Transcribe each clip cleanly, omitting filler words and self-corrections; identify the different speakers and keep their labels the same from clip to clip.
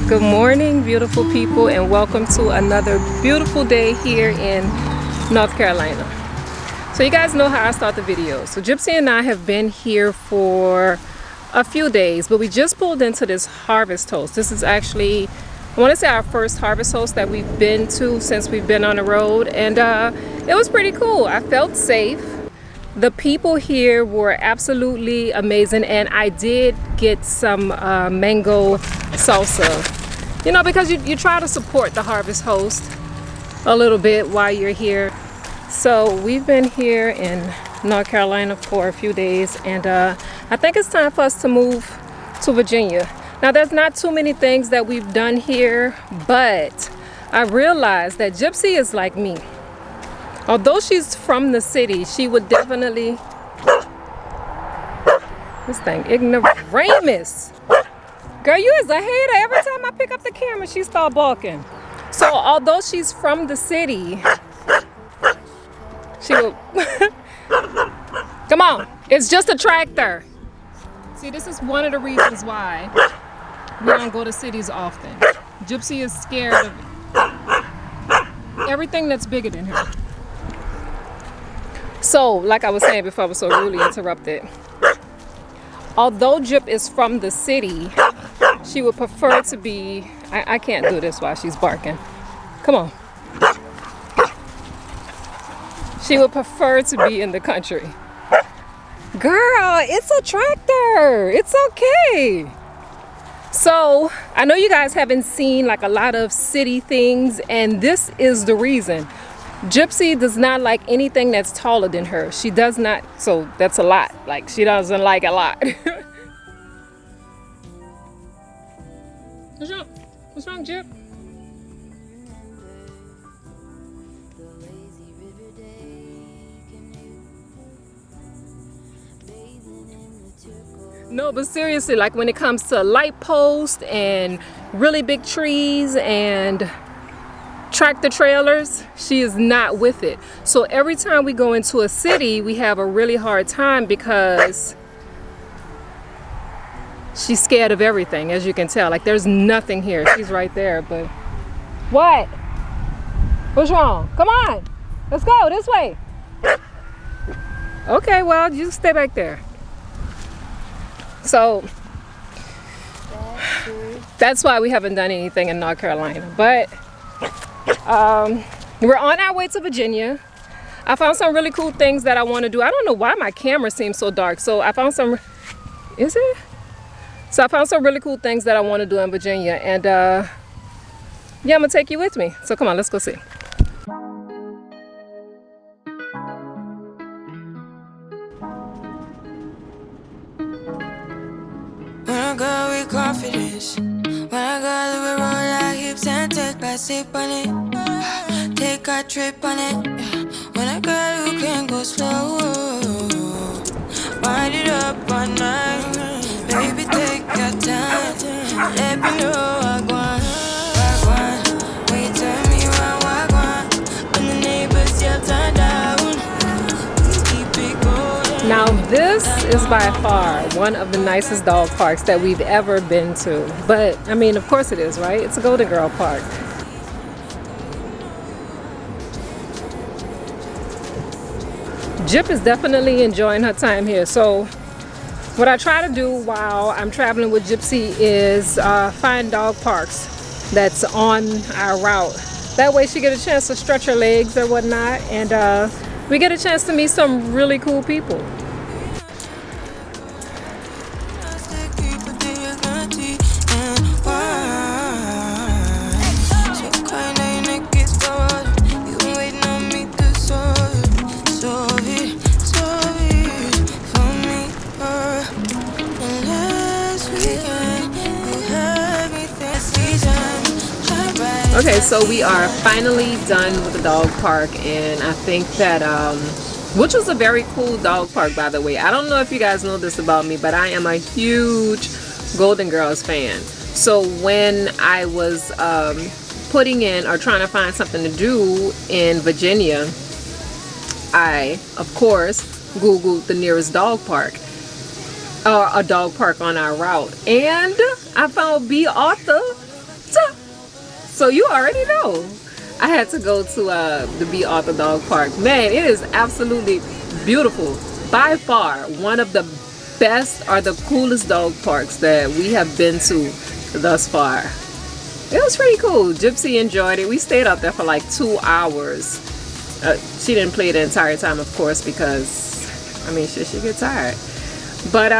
Speaker 1: Good morning, beautiful people, and welcome to another beautiful day here in North Carolina. So you guys know how I start the video. So Gypsy and I have been here for a few days, but we just pulled into this harvest host. This is actually, I want to say, our first harvest host that we've been to since we've been on the road, and it was pretty cool. I felt safe. The people here were absolutely amazing, and I did get some mango salsa, you know, because you try to support the harvest host a little bit while you're here. So we've been here in North Carolina for a few days, and I think it's time for us to move to Virginia. Now, there's not too many things that we've done here, but I realized that Gypsy is like me. Although she's from the city, she would definitely, this thing, ignoramus. Girl, you is a hater. Every time I pick up the camera, she start barking. So although she's from the city, she will, come on, it's just a tractor. See, this is one of the reasons why we don't go to cities often. Gypsy is scared of everything that's bigger than her. So, like I was saying before I was so rudely interrupted, although Gyp is from the city, she would prefer to be, I can't do this while she's barking. Come on. She would prefer to be in the country. Girl, it's a tractor. It's okay. So, I know you guys haven't seen like a lot of city things, and this is the reason. Gypsy does not like anything that's taller than her. She does not, so that's a lot. Like, she doesn't like a lot. What's wrong? What's wrong, Gyp? No, but seriously, like when it comes to light posts and really big trees and tractor trailers, she is not with it. So every time we go into a city, we have a really hard time because she's scared of everything, as you can tell. Like, there's nothing here. She's right there, but what? What's wrong? Come on, let's go this way. Okay, well, you stay back there. So that's why we haven't done anything in North Carolina, but we're on our way to Virginia. I found some really cool things that I want to do. I don't know why my camera seems so dark. So I found some, is it? So I found some really cool things that I want to do in Virginia. And yeah, I'm going to take you with me. So come on, let's go see.
Speaker 2: When I go with confidence, when I go to roll like hips and take back sip on it, take a trip on it. When I go, you can go slow. Wind it up all night, baby, take your time. Let me know I want. When you tell me what I want, when the neighbors yell turn down, keep it going.
Speaker 1: Now this is by far one of the nicest dog parks that we've ever been to. But I mean, of course it is, right? It's a Golden Girl park. Gyp is definitely enjoying her time here. So what I try to do while I'm traveling with Gypsy is find dog parks that's on our route. That way she get a chance to stretch her legs or whatnot, and we get a chance to meet some really cool people. Okay, so we are finally done with the dog park, and I think that, which was a very cool dog park, by the way. I don't know if you guys know this about me, but I am a huge Golden Girls fan. So when I was putting in or trying to find something to do in Virginia, I, of course, Googled the nearest dog park, or a dog park on our route, and I found B. Arthur So you already know. I had to go to the B. Arthur Dog Park. Man, it is absolutely beautiful. By far, one of the best or the coolest dog parks that we have been to thus far. It was pretty cool. Gypsy enjoyed it. We stayed out there for like 2 hours. She didn't play the entire time, of course, because, I mean, she get tired. But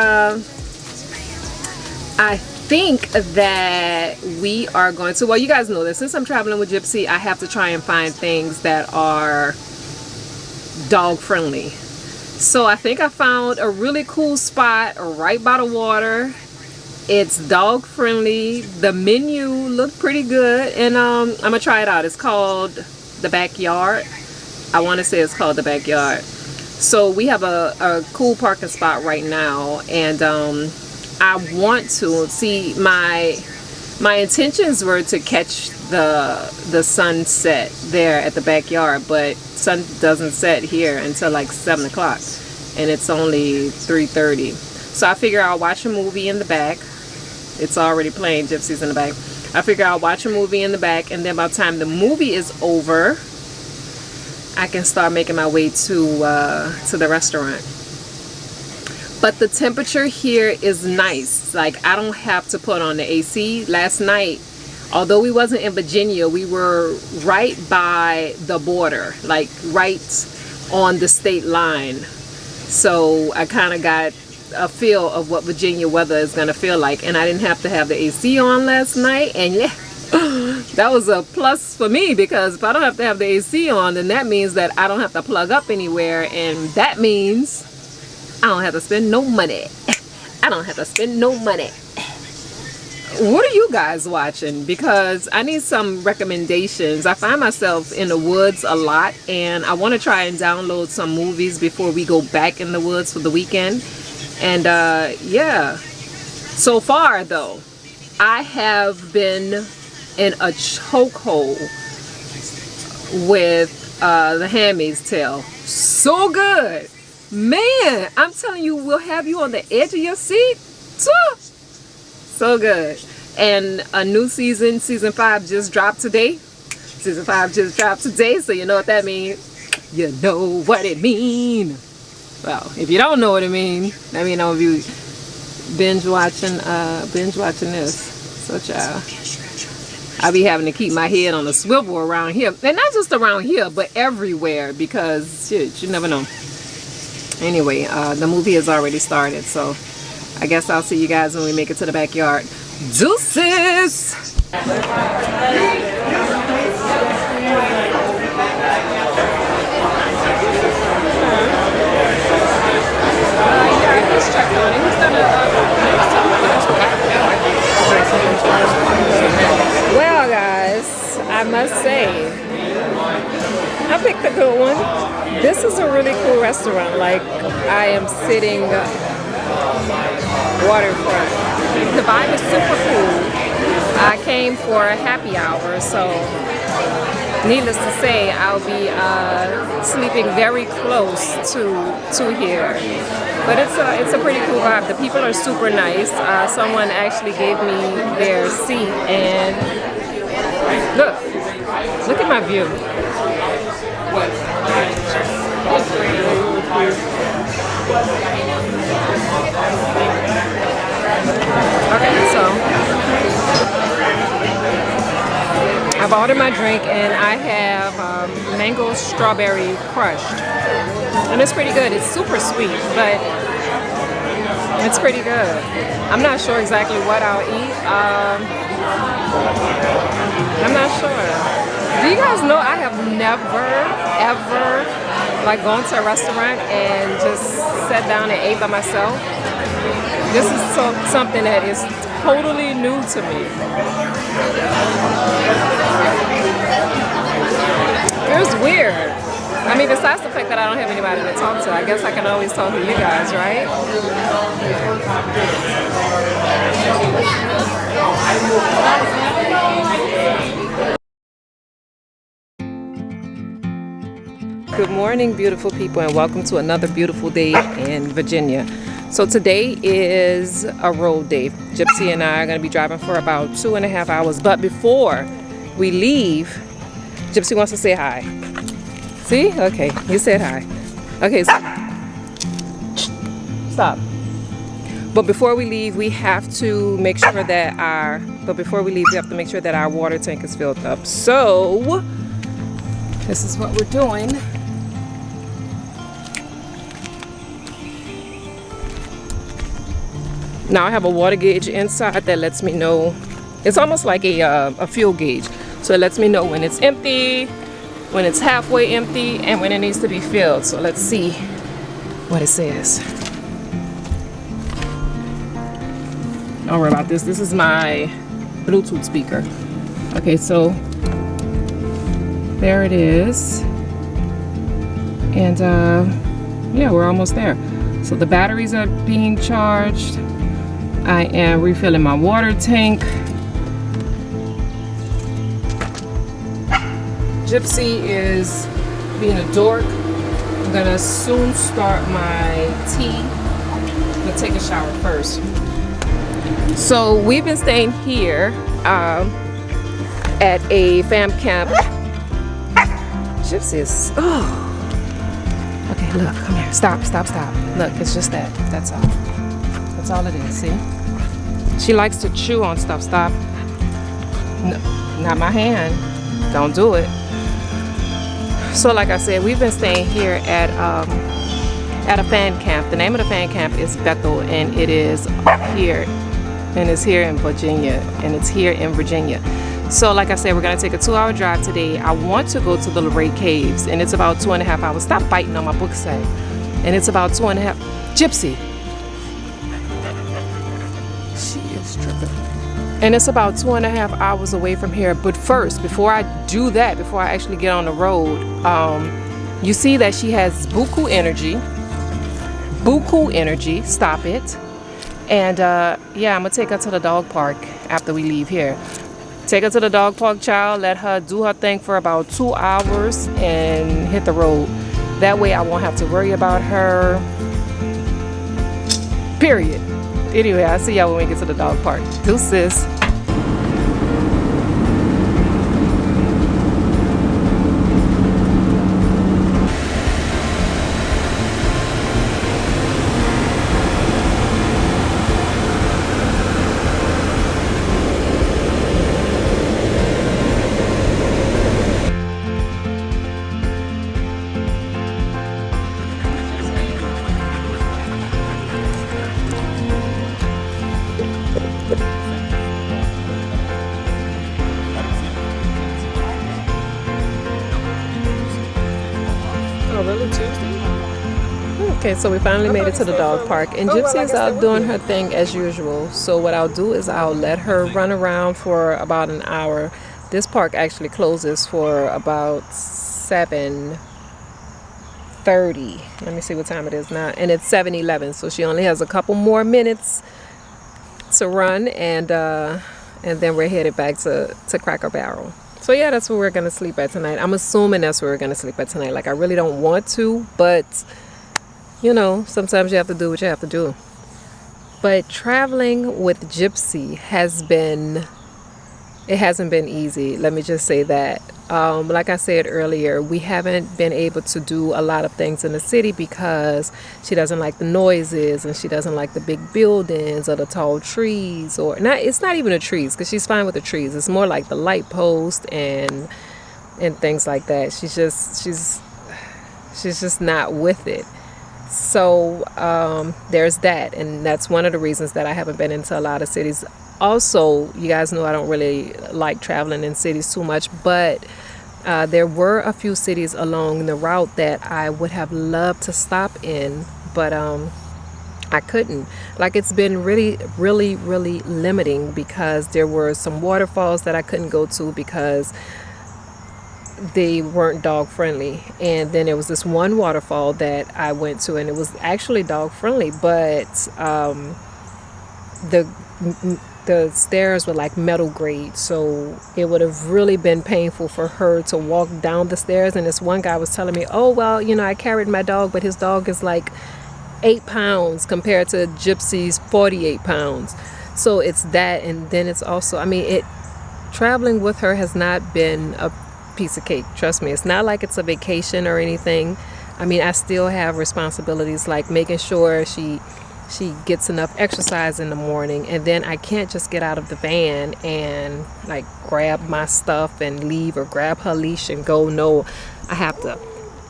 Speaker 1: I think that we are going to, well, you guys know that since I'm traveling with Gypsy, I have to try and find things that are dog friendly. So I think I found a really cool spot right by the water. It's dog friendly. The menu looked pretty good, and I'm gonna try it out. It's called The Backyard. I want to say it's called The Backyard. So we have a cool parking spot right now, and I want to see, my intentions were to catch the sunset there at the backyard, but sun doesn't set here until like 7 o'clock, and it's only 3:30. So I figure I'll watch a movie in the back. It's already playing. Gypsy's in the back. I figure I'll watch a movie in the back, and then by the time the movie is over, I can start making my way to the restaurant. But the temperature here is nice. Like, I don't have to put on the AC. Last night, although we wasn't in Virginia, we were right by the border, like right on the state line. So I kind of got a feel of what Virginia weather is going to feel like, and I didn't have to have the AC on last night. And yeah, that was a plus for me, because if I don't have to have the AC on, then that means that I don't have to plug up anywhere, and that means I don't have to spend no money. I don't have to spend no money. What are you guys watching? Because I need some recommendations. I find myself in the woods a lot, and I want to try and download some movies before we go back in the woods for the weekend. And yeah, so far though, I have been in a chokehold with The Handmaid's Tale. So good, man. I'm telling you, we'll have you on the edge of your seat. So good. And a new season 5 just dropped today. Season 5 just dropped today, so you know what that means. You know what it means. Well, if you don't know what it means, let me know if you binge watching this. So child, I be having to keep my head on a swivel around here, and not just around here, but everywhere, because shit, you never know. Anyway, the movie has already started, so I guess I'll see you guys when we make it to the backyard. Deuces! Just checked on him. He's done well, guys, I must say, I picked a good one. This is a really cool restaurant. Like, I am sitting waterfront. The vibe is super cool. I came for a happy hour, so needless to say, I'll be sleeping very close to here. But it's a pretty cool vibe. The people are super nice. Someone actually gave me their seat, and look at my view. Okay, so I've ordered my drink, and I have mango strawberry crushed, and it's pretty good. It's super sweet, but it's pretty good. I'm not sure exactly what I'll eat. I'm not sure. Do you guys know I have never ever like gone to a restaurant and just sat down and ate by myself? This is something that is totally new to me. It was weird. I mean, besides the fact that I don't have anybody to talk to, I guess I can always talk to you guys, right? Good morning, beautiful people, and welcome to another beautiful day in Virginia. So today is a road day. Gypsy and I are going to be driving for about 2.5 hours. But before we leave, Gypsy wants to say hi. See? Okay, you said hi. Okay, so stop. But before we leave, we have to make sure that our water tank is filled up. So this is what we're doing. Now I have a water gauge inside that lets me know. It's almost like a fuel gauge. So it lets me know when it's empty, when it's halfway empty, and when it needs to be filled. So let's see what it says. Don't worry about this. This is my Bluetooth speaker. Okay, so there it is. And yeah, we're almost there. So the batteries are being charged. I am refilling my water tank. Gypsy is being a dork. I'm gonna soon start my tea. I'm gonna take a shower first. So we've been staying here at a fam camp. Gypsy is, oh. Okay, look, come here. Stop. Look, it's just that. That's all. That's all it is, see? She likes to chew on stuff. Stop. No, not my hand. Don't do it. So like I said, we've been staying here at a fan camp. The name of the fan camp is Bethel, and it is here. And it's here in Virginia. So like I said, we're gonna take a 2-hour drive today. I want to go to the Luray Caves, and it's about 2.5 hours. Stop biting on my book say. And it's about 2.5. Gypsy. She is tripping. And it's about 2.5 hours away from here. But first, before I do that, before I actually get on the road, you see that she has buku energy. Buku energy. Stop it. And yeah, I'm gonna take her to the dog park after we leave here. Take her to the dog park, child. Let her do her thing for about 2 hours and hit the road. That way I won't have to worry about her. Period. Anyway, I'll see y'all when we get to the dog park. Deuces. Okay, so we finally made it to the dog park, and Gypsy's out doing her thing as usual. So what I'll do is I'll let her run around for about an hour. This park actually closes for about 7:30. Let me see what time it is now, and it's 7:11. So she only has a couple more minutes to run, and then we're headed back to Cracker Barrel. So yeah, that's where we're gonna sleep at tonight. I'm assuming that's where we're gonna sleep at tonight. Like, I really don't want to, but you know, sometimes you have to do what you have to do. But traveling with Gypsy hasn't been easy. Let me just say that. Like I said earlier, we haven't been able to do a lot of things in the city because she doesn't like the noises, and she doesn't like the big buildings or the tall trees, or not. It's not even the trees, because she's fine with the trees. It's more like the light post and things like that. She's just not with it. So there's that, and that's one of the reasons that I haven't been into a lot of cities. Also, you guys know I don't really like traveling in cities too much, but there were a few cities along the route that I would have loved to stop in, but I couldn't. Like, it's been really limiting, because there were some waterfalls that I couldn't go to because they weren't dog friendly. And then there was this one waterfall that I went to, and it was actually dog friendly, but the stairs were like metal grade, so it would have really been painful for her to walk down the stairs. And this one guy was telling me, oh well, you know, I carried my dog, but his dog is like 8 pounds compared to Gypsy's 48 pounds. So it's that, and then it's also, I mean, traveling with her has not been a piece of cake. Trust me, it's not like it's a vacation or anything. I mean, I still have responsibilities like making sure she gets enough exercise in the morning, and then I can't just get out of the van and like grab my stuff and leave, or grab her leash and go. No, I have to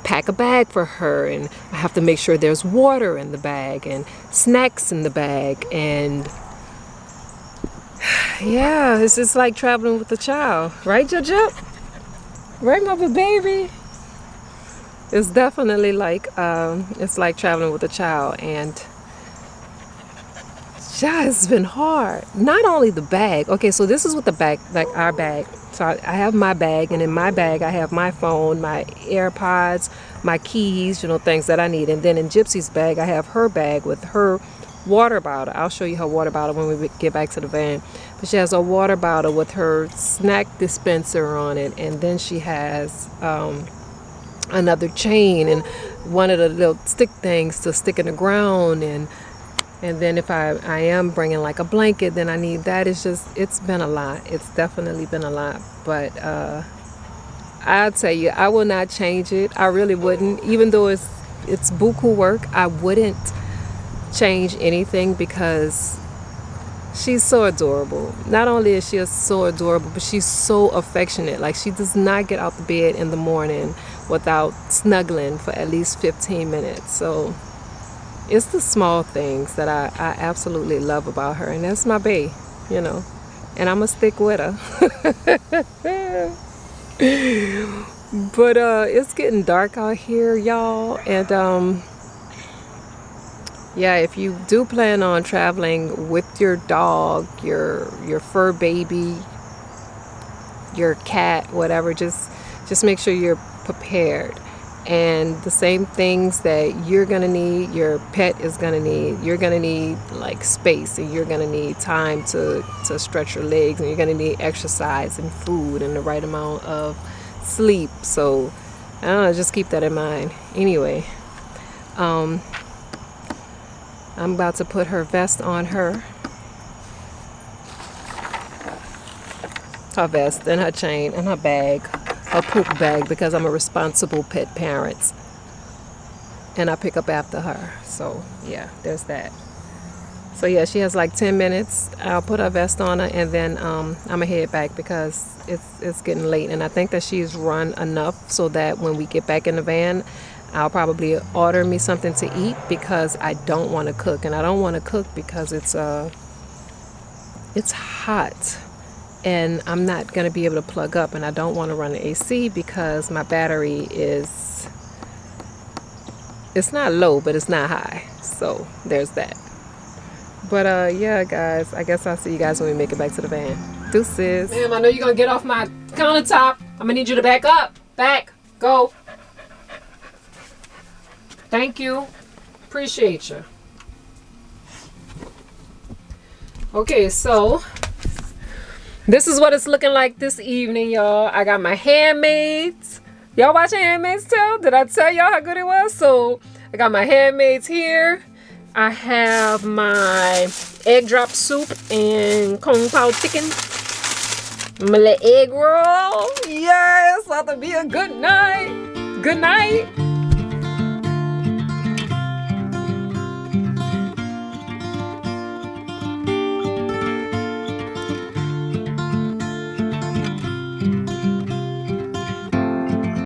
Speaker 1: pack a bag for her, and I have to make sure there's water in the bag and snacks in the bag, and yeah, it's just like traveling with a child, right, Jujub? Right, mother baby? It's definitely like it's like traveling with a child. And yeah, it's been hard. Not only the bag. Okay, so this is what the bag, like our bag. So I have my bag, and in my bag I have my phone, my AirPods, my keys, you know, things that I need. And then in Gypsy's bag I have her bag with her water bottle. I'll show you her water bottle when we get back to the van. But she has a water bottle with her snack dispenser on it, and then she has another chain and one of the little stick things to stick in the ground, and then if I am bringing like a blanket, then I need that. It's been a lot. It's definitely been a lot. But I'll tell you, I will not change it. I really wouldn't. Even though it's buku work, I wouldn't change anything, because she's so adorable. Not only is she so adorable, but she's so affectionate. Like, she does not get out the bed in the morning without snuggling for at least 15 minutes. So it's the small things that I absolutely love about her, and that's my bae, you know, and I'm gonna stick with her. But it's getting dark out here, y'all, and yeah, if you do plan on traveling with your dog, your fur baby, your cat, whatever, just make sure you're prepared. And the same things that you're gonna need, your pet is gonna need. You're gonna need like space, and you're gonna need time to stretch your legs, and you're gonna need exercise and food and the right amount of sleep. So I don't know, just keep that in mind. Anyway, I'm about to put her vest on her vest and her chain and her bag, her poop bag, because I'm a responsible pet parent and I pick up after her. So yeah, there's that. So yeah, she has like 10 minutes. I'll put her vest on her, and then I'm gonna head back because it's getting late, and I think that she's run enough so that when we get back in the van, I'll probably order me something to eat, because I don't want to cook. And I don't want to cook because it's hot, and I'm not going to be able to plug up, and I don't want to run the AC because my battery it's not low, but it's not high. So there's that. But yeah, guys, I guess I'll see you guys when we make it back to the van. Deuces. Ma'am, I know you're going to get off my countertop. I'm going to need you to back up. Back. Go. Thank you. Appreciate you. Okay, so this is what it's looking like this evening, y'all. I got my Handmaids. Y'all watching Handmaids too? Did I tell y'all how good it was? So I got my Handmaids here. I have my egg drop soup and kung pao chicken. My little egg roll. Yes, about to be a good night. Good night.